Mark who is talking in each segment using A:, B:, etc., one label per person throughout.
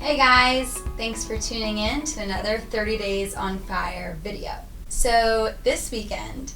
A: Hey guys, thanks for tuning in to another 30 Days on Fire video. So this weekend,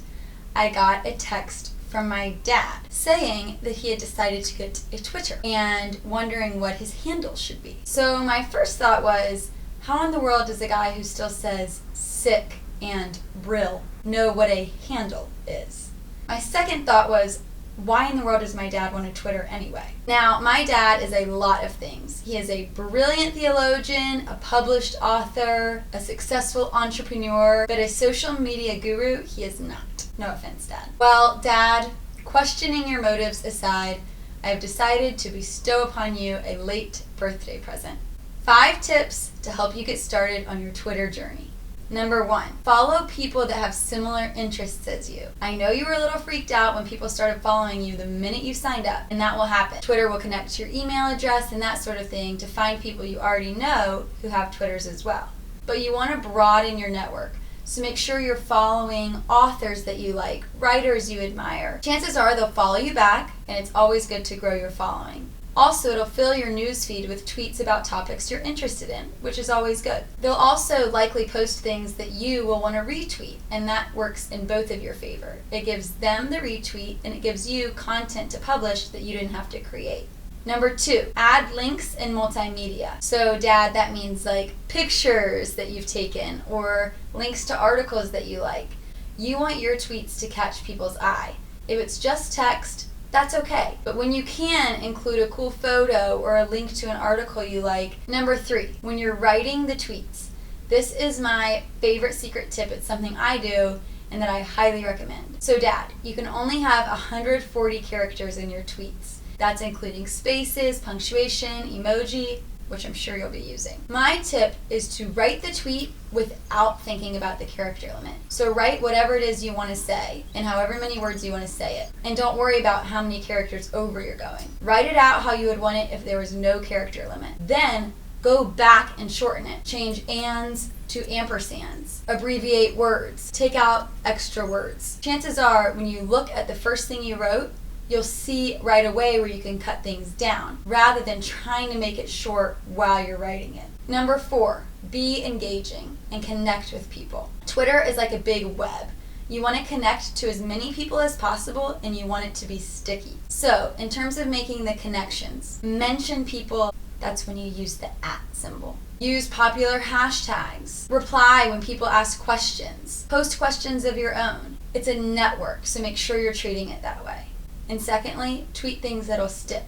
A: I got a text from my dad saying that he had decided to get a Twitter and wondering what his handle should be. So my first thought was, how in the world does a guy who still says sick and brill know what a handle is? My second thought was, why in the world does my dad want a Twitter anyway? Now, my dad is a lot of things. He is a brilliant theologian, a published author, a successful entrepreneur, but a social media guru, he is not. No offense, Dad. Well, Dad, questioning your motives aside, I have decided to bestow upon you a late birthday present. 5 tips to help you get started on your Twitter journey. Number 1, follow people that have similar interests as you. I know you were a little freaked out when people started following you the minute you signed up, and that will happen. Twitter will connect to your email address and that sort of thing to find people you already know who have Twitters as well. But you want to broaden your network, so make sure you're following authors that you like, writers you admire. Chances are they'll follow you back, and it's always good to grow your following. Also, it'll fill your newsfeed with tweets about topics you're interested in, which is always good. They'll also likely post things that you will want to retweet, and that works in both of your favor. It gives them the retweet, and it gives you content to publish that you didn't have to create. Number 2, add links and multimedia. So, Dad, that means like pictures that you've taken or links to articles that you like. You want your tweets to catch people's eye. If it's just text, that's okay. But when you can include a cool photo or a link to an article you like. Number 3, when you're writing the tweets, this is my favorite secret tip. It's something I do and that I highly recommend. So Dad, you can only have 140 characters in your tweets. That's including spaces, punctuation, emoji, which I'm sure you'll be using. My tip is to write the tweet without thinking about the character limit. So write whatever it is you want to say and however many words you want to say it. And don't worry about how many characters over you're going. Write it out how you would want it if there was no character limit. Then go back and shorten it. Change ands to ampersands. Abbreviate words. Take out extra words. Chances are when you look at the first thing you wrote, you'll see right away where you can cut things down rather than trying to make it short while you're writing it. Number 4, be engaging and connect with people. Twitter is like a big web. You want to connect to as many people as possible and you want it to be sticky. So, in terms of making the connections, mention people. That's when you use the @ symbol. Use popular hashtags. Reply when people ask questions. Post questions of your own. It's a network, so make sure you're treating it that way. And secondly, tweet things that'll stick.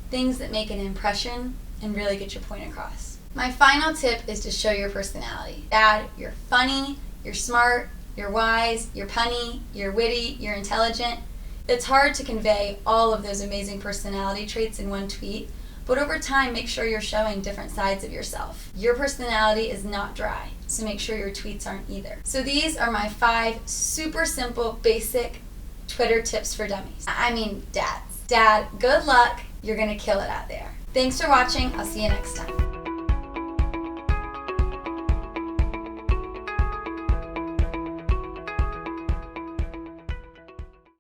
A: Things that make an impression and really get your point across. My final tip is to show your personality. Dad, you're funny, you're smart, you're wise, you're punny, you're witty, you're intelligent. It's hard to convey all of those amazing personality traits in one tweet, but over time, make sure you're showing different sides of yourself. Your personality is not dry, so make sure your tweets aren't either. So these are my 5 super simple, basic Twitter tips for dummies. I mean, dads. Dad, good luck. You're gonna kill it out there. Thanks for watching. I'll see you next time.